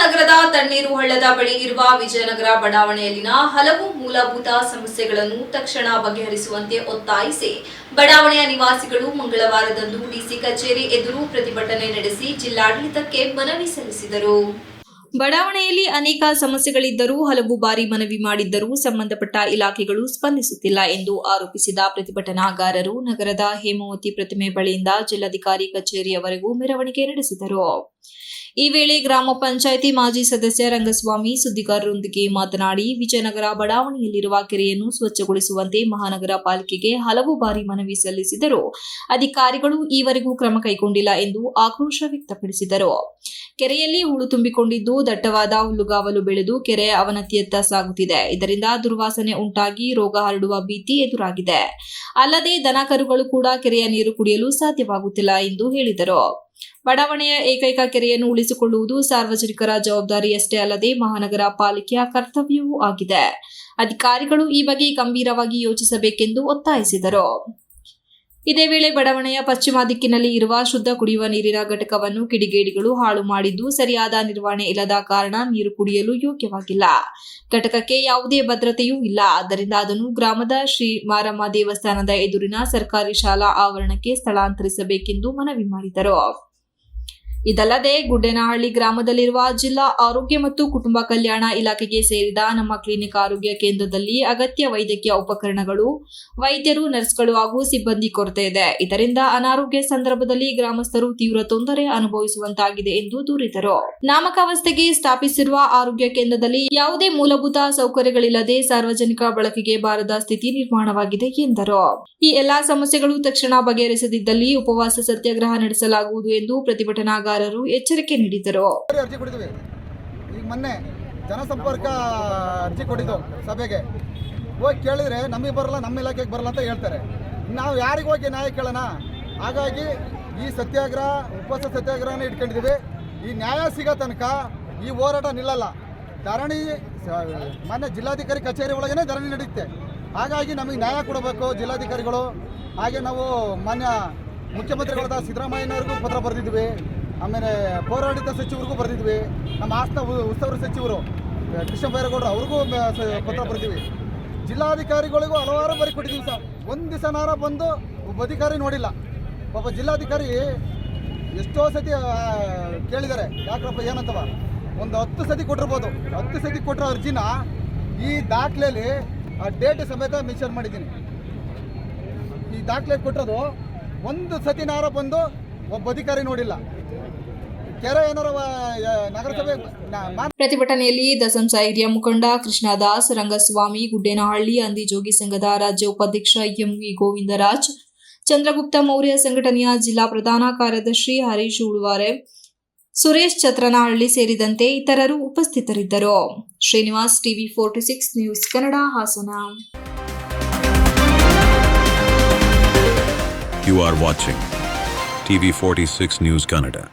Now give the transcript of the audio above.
ನಗರದ ತಣ್ಣೀರು ಹಳ್ಳದ ಬಳಿ ಇರುವ ವಿಜಯನಗರ ಬಡಾವಣೆಯಲ್ಲಿನ ಹಲವು ಮೂಲಭೂತ ಸಮಸ್ಯೆಗಳನ್ನು ತಕ್ಷಣ ಬಗೆಹರಿಸುವಂತೆ ಒತ್ತಾಯಿಸಿ ಬಡಾವಣೆಯ ನಿವಾಸಿಗಳು ಮಂಗಳವಾರದಂದು ಡಿಸಿ ಕಚೇರಿ ಎದುರು ಪ್ರತಿಭಟನೆ ನಡೆಸಿ ಜಿಲ್ಲಾಡಳಿತಕ್ಕೆ ಮನವಿ ಸಲ್ಲಿಸಿದರು. ಬಡಾವಣೆಯಲ್ಲಿ ಅನೇಕ ಸಮಸ್ಯೆಗಳಿದ್ದರೂ ಹಲವು ಬಾರಿ ಮನವಿ ಮಾಡಿದ್ದರೂ ಸಂಬಂಧಪಟ್ಟ ಇಲಾಖೆಗಳು ಸ್ಪಂದಿಸುತ್ತಿಲ್ಲ ಎಂದು ಆರೋಪಿಸಿದ ಪ್ರತಿಭಟನಾಕಾರರು ನಗರದ ಹೇಮಾವತಿ ಪ್ರತಿಮೆ ಬಳಿಯಿಂದ ಜಿಲ್ಲಾಧಿಕಾರಿ ಕಚೇರಿಯವರೆಗೂ ಮೆರವಣಿಗೆ ನಡೆಸಿದರು. ಈ ವೇಳೆ ಗ್ರಾಮ ಪಂಚಾಯಿತಿ ಮಾಜಿ ಸದಸ್ಯ ರಂಗಸ್ವಾಮಿ ಸುದ್ದಿಗಾರರೊಂದಿಗೆ ಮಾತನಾಡಿ, ವಿಜಯನಗರ ಬಡಾವಣೆಯಲ್ಲಿರುವ ಕೆರೆಯನ್ನು ಸ್ವಚ್ಛಗೊಳಿಸುವಂತೆ ಮಹಾನಗರ ಪಾಲಿಕೆಗೆ ಹಲವು ಬಾರಿ ಮನವಿ ಸಲ್ಲಿಸಿದರೂ ಅಧಿಕಾರಿಗಳು ಈವರೆಗೂ ಕ್ರಮ ಕೈಗೊಂಡಿಲ್ಲ ಎಂದು ಆಕ್ರೋಶ ವ್ಯಕ್ತಪಡಿಸಿದರು. ಕೆರೆಯಲ್ಲಿ ಹೂಳು ತುಂಬಿಕೊಂಡಿದ್ದು ದಟ್ಟವಾದ ಹುಲ್ಲುಗಾವಲು ಬೆಳೆದು ಕೆರೆಯ ಅವನತಿಯತ್ತ ಸಾಗುತ್ತಿದೆ. ಇದರಿಂದ ದುರ್ವಾಸನೆ ಉಂಟಾಗಿ ರೋಗ ಹರಡುವ ಭೀತಿ ಎದುರಾಗಿದೆ. ಅಲ್ಲದೆ ದನ ಕರುಗಳು ಕೂಡ ಕೆರೆಯ ನೀರು ಕುಡಿಯಲು ಸಾಧ್ಯವಾಗುತ್ತಿಲ್ಲ ಎಂದು ಹೇಳಿದರು. ಬಡಾವಣೆಯ ಏಕೈಕ ಕೆರೆಯನ್ನು ಉಳಿಸಿಕೊಳ್ಳುವುದು ಸಾರ್ವಜನಿಕರ ಜವಾಬ್ದಾರಿಯಷ್ಟೇ ಅಲ್ಲದೆ ಮಹಾನಗರ ಪಾಲಿಕೆಯ ಕರ್ತವ್ಯವೂ ಆಗಿದೆ. ಅಧಿಕಾರಿಗಳು ಈ ಬಗ್ಗೆ ಗಂಭೀರವಾಗಿ ಯೋಚಿಸಬೇಕೆಂದು ಒತ್ತಾಯಿಸಿದರು. ಇದೇ ವೇಳೆ ಬಡಾವಣೆಯ ಪಶ್ಚಿಮ ದಿಕ್ಕಿನಲ್ಲಿ ಇರುವ ಶುದ್ಧ ಕುಡಿಯುವ ನೀರಿನ ಘಟಕವನ್ನು ಕಿಡಿಗೇಡಿಗಳು ಹಾಳು ಮಾಡಿದ್ದು ಸರಿಯಾದ ನಿರ್ವಹಣೆ ಇಲ್ಲದ ಕಾರಣ ನೀರು ಕುಡಿಯಲು ಯೋಗ್ಯವಾಗಿಲ್ಲ. ಘಟಕಕ್ಕೆ ಯಾವುದೇ ಭದ್ರತೆಯೂ ಇಲ್ಲ. ಆದ್ದರಿಂದ ಅದನ್ನು ಗ್ರಾಮದ ಶ್ರೀ ಮಾರಮ್ಮ ದೇವಸ್ಥಾನದ ಎದುರಿನ ಸರ್ಕಾರಿ ಶಾಲಾ ಆವರಣಕ್ಕೆ ಸ್ಥಳಾಂತರಿಸಬೇಕೆಂದು ಮನವಿ ಮಾಡಿದರು. ಇದಲ್ಲದೆ ಗುಡ್ಡೇನಹಳ್ಳಿ ಗ್ರಾಮದಲ್ಲಿರುವ ಜಿಲ್ಲಾ ಆರೋಗ್ಯ ಮತ್ತು ಕುಟುಂಬ ಕಲ್ಯಾಣ ಇಲಾಖೆಗೆ ಸೇರಿದ ನಮ್ಮ ಕ್ಲಿನಿಕ್ ಆರೋಗ್ಯ ಕೇಂದ್ರದಲ್ಲಿ ಅಗತ್ಯ ವೈದ್ಯಕೀಯ ಉಪಕರಣಗಳು, ವೈದ್ಯರು, ನರ್ಸ್ಗಳು ಹಾಗೂ ಸಿಬ್ಬಂದಿ ಕೊರತೆ ಇದೆ. ಇದರಿಂದ ಅನಾರೋಗ್ಯ ಸಂದರ್ಭದಲ್ಲಿ ಗ್ರಾಮಸ್ಥರು ತೀವ್ರ ತೊಂದರೆ ಅನುಭವಿಸುವಂತಾಗಿದೆ ಎಂದು ದೂರಿದರು. ನಾಮಕಾವಸ್ಥೆಗೆ ಸ್ಥಾಪಿಸಿರುವ ಆರೋಗ್ಯ ಕೇಂದ್ರದಲ್ಲಿ ಯಾವುದೇ ಮೂಲಭೂತ ಸೌಕರ್ಯಗಳಿಲ್ಲದೆ ಸಾರ್ವಜನಿಕ ಬಳಕೆಗೆ ಬಾರದ ಸ್ಥಿತಿ ನಿರ್ಮಾಣವಾಗಿದೆ ಎಂದರು. ಈ ಎಲ್ಲಾ ಸಮಸ್ಯೆಗಳು ತಕ್ಷಣ ಬಗೆಹರಿಸದಿದ್ದಲ್ಲಿ ಉಪವಾಸ ಸತ್ಯಾಗ್ರಹ ನಡೆಸಲಾಗುವುದು ಎಂದು ಪ್ರತಿಭಟನಾಕಾರರು ಎಚ್ಚರಿಕೆ ನೀಡಿದರು. ಅರ್ಜಿ ಕೊಟ್ಟಿದ್ವಿ. ಈಗ ಮೊನ್ನೆ ಜನಸಂಪರ್ಕ ಅರ್ಜಿ ಕೊಟ್ಟಿದ್ದು ಸಭೆಗೆ ಹೋಗಿ ಕೇಳಿದ್ರೆ ನಮಗೆ ಬರಲ್ಲ, ನಮ್ಮ ಇಲಾಖೆಗೆ ಬರಲ್ಲ ಅಂತ ಹೇಳ್ತಾರೆ. ನಾವು ಯಾರಿಗೆ ಹೋಗಿ ನ್ಯಾಯ ಕೇಳೋಣ? ಹಾಗಾಗಿ ಈ ಸತ್ಯಾಗ್ರಹ, ಉಪವಾಸ ಸತ್ಯಾಗ್ರಹನ ಇಟ್ಕೊಂಡಿದ್ದೀವಿ. ಈ ನ್ಯಾಯ ಸಿಗೋ ತನಕ ಈ ಹೋರಾಟ ನಿಲ್ಲಲ್ಲ. ಧರಣಿ ಮಾನ್ಯ ಜಿಲ್ಲಾಧಿಕಾರಿ ಕಚೇರಿ ಒಳಗೇ ಧರಣಿ ನಡೆಯುತ್ತೆ. ಹಾಗಾಗಿ ನಮಗೆ ನ್ಯಾಯ ಕೊಡಬೇಕು ಜಿಲ್ಲಾಧಿಕಾರಿಗಳು. ಹಾಗೆ ನಾವು ಮಾನ್ಯ ಮುಖ್ಯಮಂತ್ರಿಗಳಾದ ಸಿದ್ದರಾಮಯ್ಯನವ್ರಿಗೂ ಪತ್ರ ಬರೆದಿದ್ವಿ. ಆಮೇಲೆ ಪೌರಾಡಳಿತ ಸಚಿವರಿಗೂ ಬರೆದಿದ್ವಿ. ನಮ್ಮ ಹಾಸನ ಉಸ್ತುವಾರಿ ಸಚಿವರು ಕೃಷ್ಣ ಬೈರೇಗೌಡರು ಅವ್ರಿಗೂ ಪತ್ರ ಬರೆದಿವಿ. ಜಿಲ್ಲಾಧಿಕಾರಿಗಳಿಗೂ ಹಲವಾರು ಬಾರಿ ಕೊಟ್ಟಿದ್ದೀವಿ ಸರ್. ಒಂದು ದಿವಸನಾರ ಬಂದು ಒಬ್ಬ ಅಧಿಕಾರಿ ನೋಡಿಲ್ಲ. ಒಬ್ಬ ಜಿಲ್ಲಾಧಿಕಾರಿ ಎಷ್ಟೋ ಸತಿ ಕೇಳಿದ್ದಾರೆ, ಯಾಕಪ್ಪ ಏನಂತವ, ಒಂದು 10 ಸತಿ ಕೊಟ್ಟಿರ್ಬೋದು. 10 ಸತಿ ಕೊಟ್ಟರೆ ಅರ್ಜಿನ ಈ ದಾಖಲೆಯಲ್ಲಿ ಆ ಡೇಟ್ ಸಮೇತ ಮೆನ್ಷನ್ ಮಾಡಿದ್ದೀನಿ. ಈ ದಾಖಲೆ ಕೊಟ್ಟಿರೋದು ಒಂದು ಸತಿನಾರ ಬಂದು ಒಬ್ಬ ಅಧಿಕಾರಿ ನೋಡಿಲ್ಲ. ಕೆರೆ ಏನಾರ ನಗರಸಭೆ. ಪ್ರತಿಭಟನೆಯಲ್ಲಿ ದಸಂಸ ಹಿರಿಯ ಮುಖಂಡ ಕೃಷ್ಣದಾಸ್, ರಂಗಸ್ವಾಮಿ, ಗುಡ್ಡೇನಹಳ್ಳಿ ಅಂದಿಜೋಗಿ ಸಂಘದ ರಾಜ್ಯ ಉಪಾಧ್ಯಕ್ಷ ಎಂವಿ ಗೋವಿಂದರಾಜ್, ಚಂದ್ರಗುಪ್ತ ಮೌರ್ಯ ಸಂಘಟನೆಯ ಜಿಲ್ಲಾ ಪ್ರಧಾನ ಕಾರ್ಯದರ್ಶಿ ಹರೀಶ್ ಉಳುವಾರೆ, ಸುರೇಶ್ ಛತ್ರನಹಳ್ಳಿ ಸೇರಿದಂತೆ ಇತರರು ಉಪಸ್ಥಿತರಿದ್ದರು. Srinivas, TV 46 news Kannada, Hassan. You are watching TV 46 News Kannada.